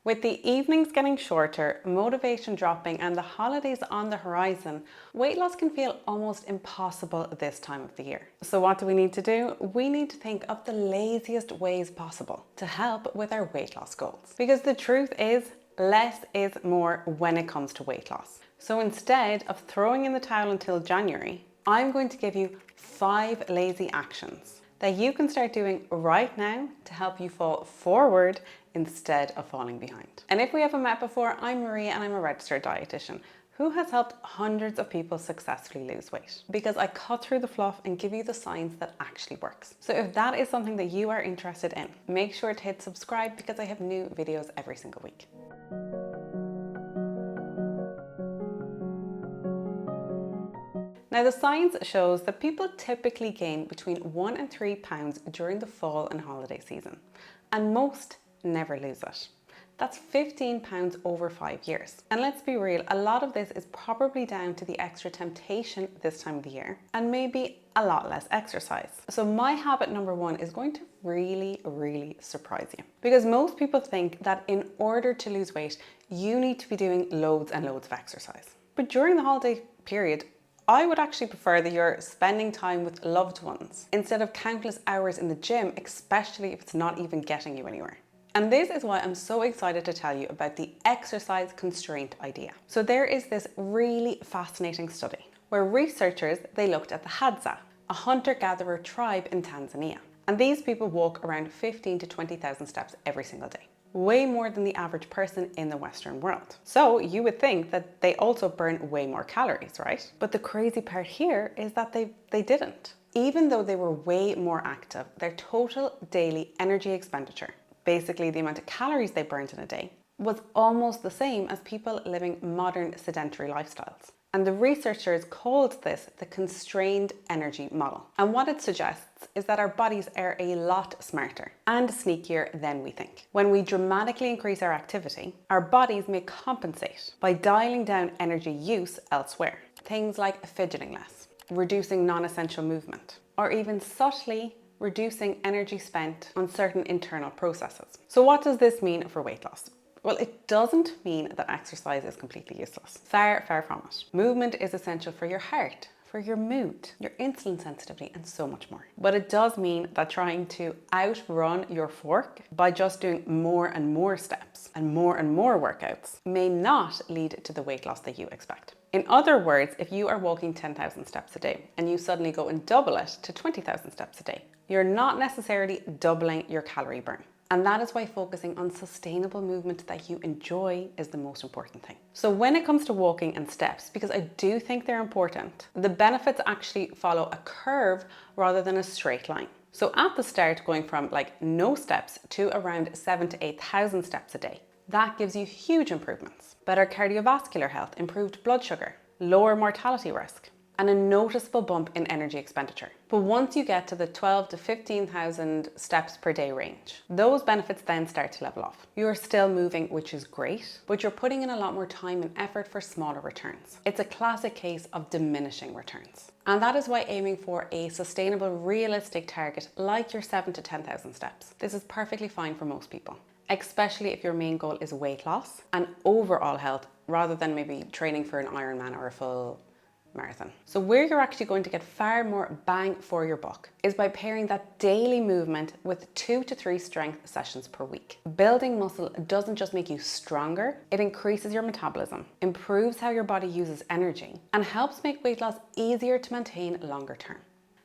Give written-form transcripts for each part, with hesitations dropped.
With the evenings getting shorter, motivation dropping, and the holidays on the horizon, weight loss can feel almost impossible this time of the year. So what do we need to do? We need to think of the laziest ways possible to help with our weight loss goals. Because the truth is, less is more when it comes to weight loss. So instead of throwing in the towel until January, I'm going to give you 5 lazy actions that you can start doing right now to help you fall forward instead of falling behind. And if we haven't met before, I'm Maria and I'm a registered dietitian who has helped hundreds of people successfully lose weight, because I cut through the fluff and give you the science that actually works. So if that is something that you are interested in, make sure to hit subscribe because I have new videos every single week. Now, the science shows that people typically gain between 1 and 3 pounds during the fall and holiday season, and most never lose it. That's 15 pounds over 5 years. And let's be real, a lot of this is probably down to the extra temptation this time of the year and maybe a lot less exercise. So my habit number 1 is going to really surprise you, because most people think that in order to lose weight, you need to be doing loads and loads of exercise. But during the holiday period, I would actually prefer that you're spending time with loved ones instead of countless hours in the gym, especially if it's not even getting you anywhere. And this is why I'm so excited to tell you about the exercise constraint idea. So there is this really fascinating study where researchers, they looked at the Hadza, a hunter-gatherer tribe in Tanzania. And these people walk around 15 to 20,000 steps every single day. Way more than the average person in the Western world. So you would think that they also burn way more calories, right? But the crazy part here is that they didn't. Even though they were way more active, their total daily energy expenditure, basically the amount of calories they burned in a day, was almost the same as people living modern sedentary lifestyles. And the researchers called this the constrained energy model. And what it suggests is that our bodies are a lot smarter and sneakier than we think. When we dramatically increase our activity, our bodies may compensate by dialing down energy use elsewhere. Things like fidgeting less, reducing non-essential movement, or even subtly reducing energy spent on certain internal processes. So what does this mean for weight loss? Well, it doesn't mean that exercise is completely useless. Far from it. Movement is essential for your heart, for your mood, your insulin sensitivity, and so much more. But it does mean that trying to outrun your fork by just doing more and more steps and more workouts may not lead to the weight loss that you expect. In other words, if you are walking 10,000 steps a day and you suddenly go and double it to 20,000 steps a day, you're not necessarily doubling your calorie burn. And that is why focusing on sustainable movement that you enjoy is the most important thing. So when it comes to walking and steps, because I do think they're important, the benefits actually follow a curve rather than a straight line. So at the start, going from like no steps to around 7,000 to 8,000 steps a day, that gives you huge improvements. Better cardiovascular health, improved blood sugar, lower mortality risk, and a noticeable bump in energy expenditure. But once you get to the 12,000 to 15,000 steps per day range, those benefits then start to level off. You're still moving, which is great, but you're putting in a lot more time and effort for smaller returns. It's a classic case of diminishing returns. And that is why aiming for a sustainable, realistic target like your 7,000 to 10,000 steps. This is perfectly fine for most people, especially if your main goal is weight loss and overall health, rather than maybe training for an Ironman or a full marathon. So where you're actually going to get far more bang for your buck is by pairing that daily movement with 2 to 3 strength sessions per week. Building muscle doesn't just make you stronger, it increases your metabolism, improves how your body uses energy, and helps make weight loss easier to maintain longer term.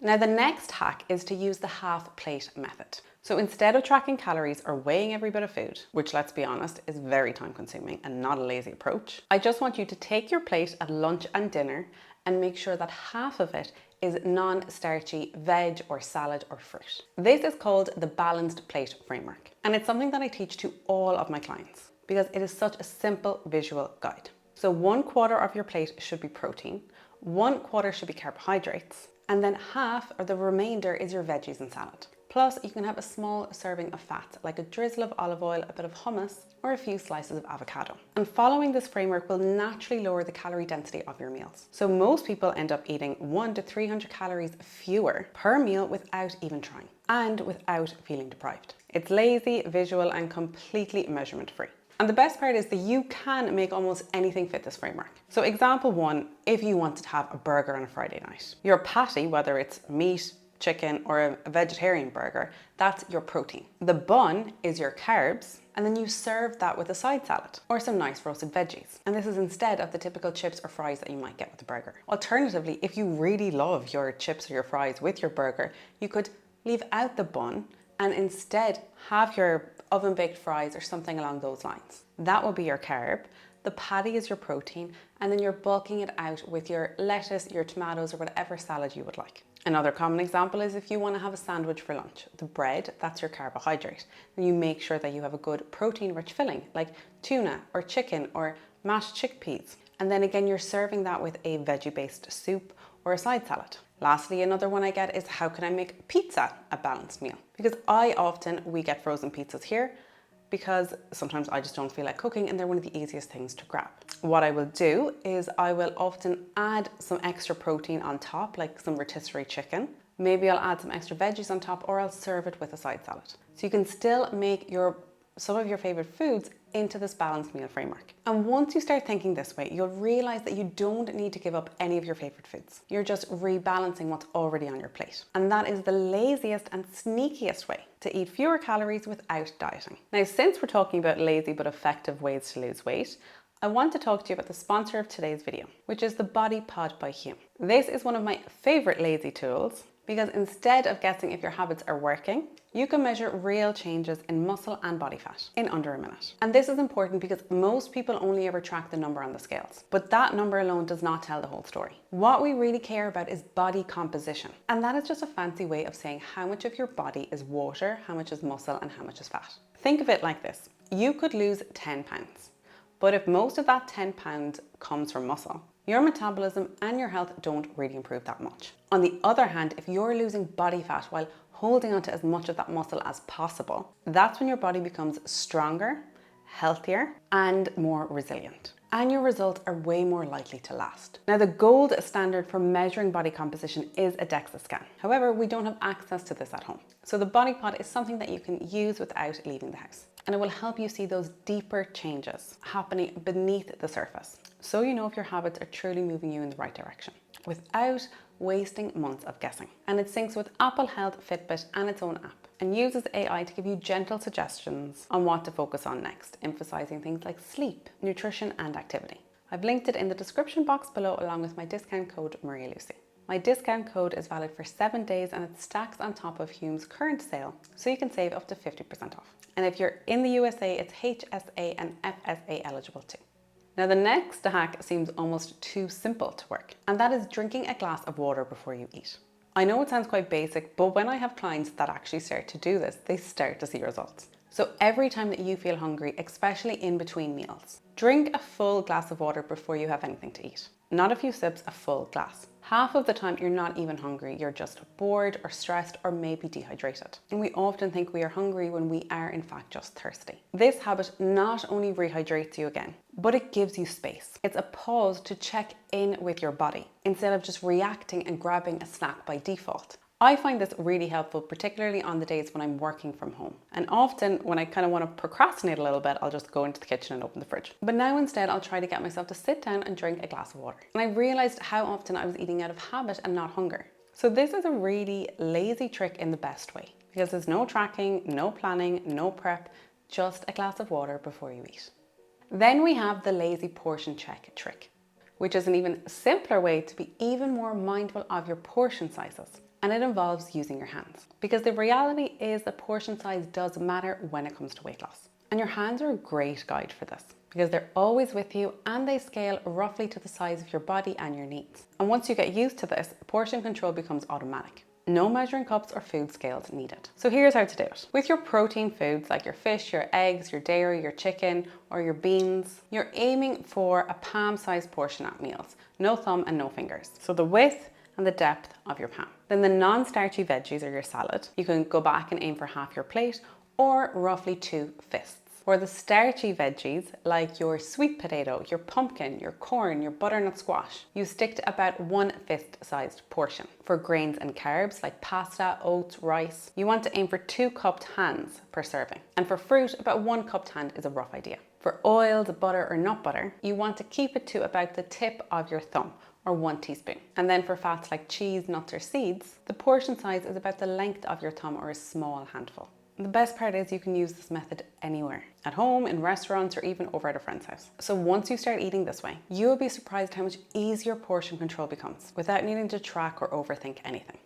Now, the next hack is to use the half plate method. So instead of tracking calories or weighing every bit of food, which, let's be honest, is very time consuming and not a lazy approach, I just want you to take your plate at lunch and dinner and make sure that half of it is non-starchy veg or salad or fruit. This is called the balanced plate framework. And it's something that I teach to all of my clients because it is such a simple visual guide. So 1/4 of your plate should be protein, 1/4 should be carbohydrates, and then half or the remainder is your veggies and salad. Plus, you can have a small serving of fat, like a drizzle of olive oil, a bit of hummus, or a few slices of avocado. And following this framework will naturally lower the calorie density of your meals. So most people end up eating 100 to 300 calories fewer per meal without even trying, and without feeling deprived. It's lazy, visual, and completely measurement free. And the best part is that you can make almost anything fit this framework. So example one, if you wanted to have a burger on a Friday night, your patty, whether it's meat, chicken, or a vegetarian burger, that's your protein. The bun is your carbs, and then you serve that with a side salad or some nice roasted veggies. And this is instead of the typical chips or fries that you might get with a burger. Alternatively, if you really love your chips or your fries with your burger, you could leave out the bun and instead have your oven baked fries or something along those lines. That will be your carb. The patty is your protein, and then you're bulking it out with your lettuce, your tomatoes, or whatever salad you would like. Another common example is if you want to have a sandwich for lunch. The bread, that's your carbohydrate. Then you make sure that you have a good protein-rich filling like tuna or chicken or mashed chickpeas. And then again, you're serving that with a veggie-based soup or a side salad. Lastly, another one I get is how can I make pizza a balanced meal? Because we get frozen pizzas here because sometimes I just don't feel like cooking and they're one of the easiest things to grab. What I will do is I will often add some extra protein on top, like some rotisserie chicken. Maybe I'll add some extra veggies on top, or I'll serve it with a side salad. So you can still make some of your favorite foods into this balanced meal framework. And once you start thinking this way, you'll realize that you don't need to give up any of your favorite foods. You're just rebalancing what's already on your plate. And that is the laziest and sneakiest way to eat fewer calories without dieting. Now, since we're talking about lazy but effective ways to lose weight, I want to talk to you about the sponsor of today's video, which is the Body Pod by Hume. This is one of my favorite lazy tools because instead of guessing if your habits are working, you can measure real changes in muscle and body fat in under a minute. And this is important because most people only ever track the number on the scales, but that number alone does not tell the whole story. What we really care about is body composition. And that is just a fancy way of saying how much of your body is water, how much is muscle, and how much is fat. Think of it like this. You could lose 10 pounds, but if most of that 10 pounds comes from muscle, your metabolism and your health don't really improve that much. On the other hand, if you're losing body fat while holding onto as much of that muscle as possible, that's when your body becomes stronger, healthier, and more resilient. And your results are way more likely to last. Now, the gold standard for measuring body composition is a DEXA scan. However, we don't have access to this at home. So the Body Pod is something that you can use without leaving the house. And it will help you see those deeper changes happening beneath the surface, so you know if your habits are truly moving you in the right direction without wasting months of guessing. And it syncs with Apple Health, Fitbit, and its own app, and uses AI to give you gentle suggestions on what to focus on next, emphasizing things like sleep, nutrition, and activity. I've linked it in the description box below along with my discount code MARIALUCEY. My discount code is valid for 7 days and it stacks on top of Hume's current sale, so you can save up to 50% off. And if you're in the USA, it's HSA and FSA eligible too. Now, the next hack seems almost too simple to work, and that is drinking a glass of water before you eat. I know it sounds quite basic, but when I have clients that actually start to do this, they start to see results. So every time that you feel hungry, especially in between meals, drink a full glass of water before you have anything to eat. Not a few sips, a full glass. Half of the time you're not even hungry, you're just bored or stressed or maybe dehydrated. And we often think we are hungry when we are in fact just thirsty. This habit not only rehydrates you again, but it gives you space. It's a pause to check in with your body instead of just reacting and grabbing a snack by default. I find this really helpful, particularly on the days when I'm working from home. And often when I kind of want to procrastinate a little bit, I'll just go into the kitchen and open the fridge. But now instead, I'll try to get myself to sit down and drink a glass of water. And I realized how often I was eating out of habit and not hunger. So this is a really lazy trick in the best way, because there's no tracking, no planning, no prep, just a glass of water before you eat. Then we have the lazy portion check trick, which is an even simpler way to be even more mindful of your portion sizes. And it involves using your hands, because the reality is that portion size does matter when it comes to weight loss. And your hands are a great guide for this, because they're always with you and they scale roughly to the size of your body and your needs. And once you get used to this, portion control becomes automatic. No measuring cups or food scales needed. So here's how to do it. With your protein foods like your fish, your eggs, your dairy, your chicken, or your beans, you're aiming for a palm-sized portion at meals. No thumb and no fingers. So the width and the depth of your palm. Then the non-starchy veggies or your salad, you can go back and aim for half your plate or roughly 2 fists. For the starchy veggies, like your sweet potato, your pumpkin, your corn, your butternut squash, you stick to about 1 fist-sized portion. For grains and carbs, like pasta, oats, rice, you want to aim for 2 cupped hands per serving. And for fruit, about 1 cupped hand is a rough idea. For oils, butter or nut butter, you want to keep it to about the tip of your thumb, or 1 teaspoon. And then for fats like cheese, nuts or seeds, the portion size is about the length of your thumb or a small handful. The best part is you can use this method anywhere, at home, in restaurants, or even over at a friend's house. So once you start eating this way, you will be surprised how much easier portion control becomes without needing to track or overthink anything.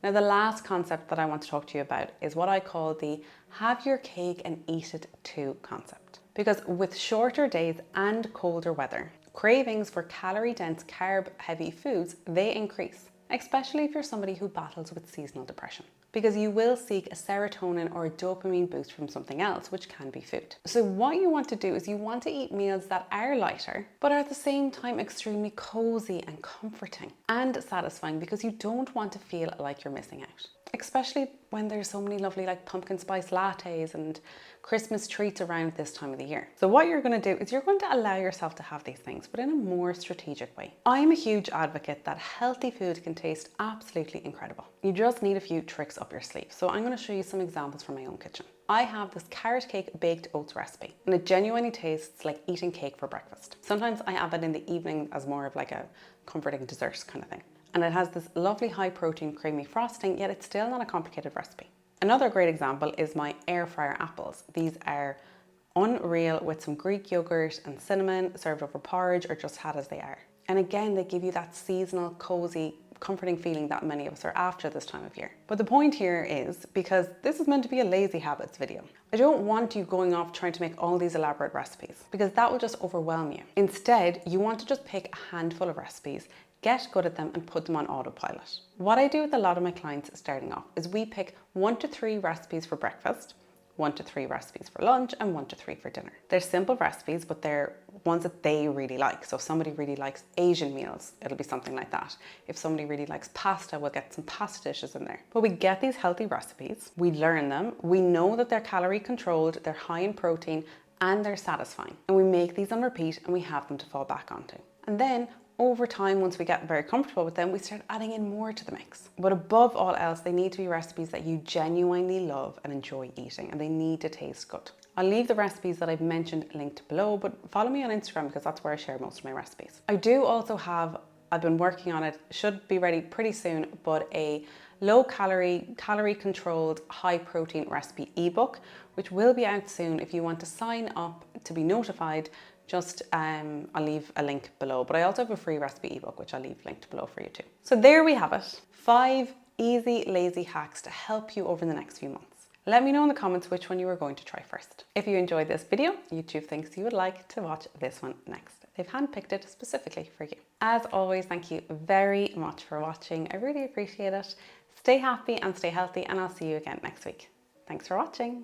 Now, the last concept that I want to talk to you about is what I call the have your cake and eat it too concept. Because with shorter days and colder weather, cravings for calorie-dense, carb-heavy foods, they increase, especially if you're somebody who battles with seasonal depression, because you will seek a serotonin or a dopamine boost from something else, which can be food. So what you want to do is you want to eat meals that are lighter, but are at the same time extremely cozy and comforting and satisfying, because you don't want to feel like you're missing out. Especially when there's so many lovely like pumpkin spice lattes and Christmas treats around this time of the year. So what you're going to do is you're going to allow yourself to have these things, but in a more strategic way. I'm a huge advocate that healthy food can taste absolutely incredible. You just need a few tricks up your sleeve. So I'm going to show you some examples from my own kitchen. I have this carrot cake baked oats recipe, and it genuinely tastes like eating cake for breakfast. Sometimes I have it in the evening as more of like a comforting dessert kind of thing. And it has this lovely high protein creamy frosting, yet it's still not a complicated recipe. Another great example is my air fryer apples. These are unreal with some Greek yogurt and cinnamon served over porridge or just had as they are. And again, they give you that seasonal, cozy, comforting feeling that many of us are after this time of year. But the point here is, because this is meant to be a lazy habits video, I don't want you going off trying to make all these elaborate recipes, because that will just overwhelm you. Instead, you want to just pick a handful of recipes, get good at them and put them on autopilot. What I do with a lot of my clients starting off is we pick 1 to 3 recipes for breakfast, 1 to 3 recipes for lunch, and 1 to 3 for dinner. They're simple recipes, but they're ones that they really like. So if somebody really likes Asian meals, it'll be something like that. If somebody really likes pasta, we'll get some pasta dishes in there. But we get these healthy recipes, we learn them, we know that they're calorie controlled, they're high in protein, and they're satisfying. And we make these on repeat and we have them to fall back onto. And then over time, once we get very comfortable with them, we start adding in more to the mix. But above all else, they need to be recipes that you genuinely love and enjoy eating, and they need to taste good. I'll leave the recipes that I've mentioned linked below, but follow me on Instagram because that's where I share most of my recipes. I do also have, I've been working on it, should be ready pretty soon, but a low calorie, calorie controlled, high protein recipe ebook, which will be out soon. If you want to sign up to be notified, just I'll leave a link below, but I also have a free recipe ebook, which I'll leave linked below for you too. So there we have it. 5 easy, lazy hacks to help you over the next few months. Let me know in the comments which one you are going to try first. If you enjoyed this video, YouTube thinks you would like to watch this one next. They've handpicked it specifically for you. As always, thank you very much for watching. I really appreciate it. Stay happy and stay healthy, and I'll see you again next week. Thanks for watching.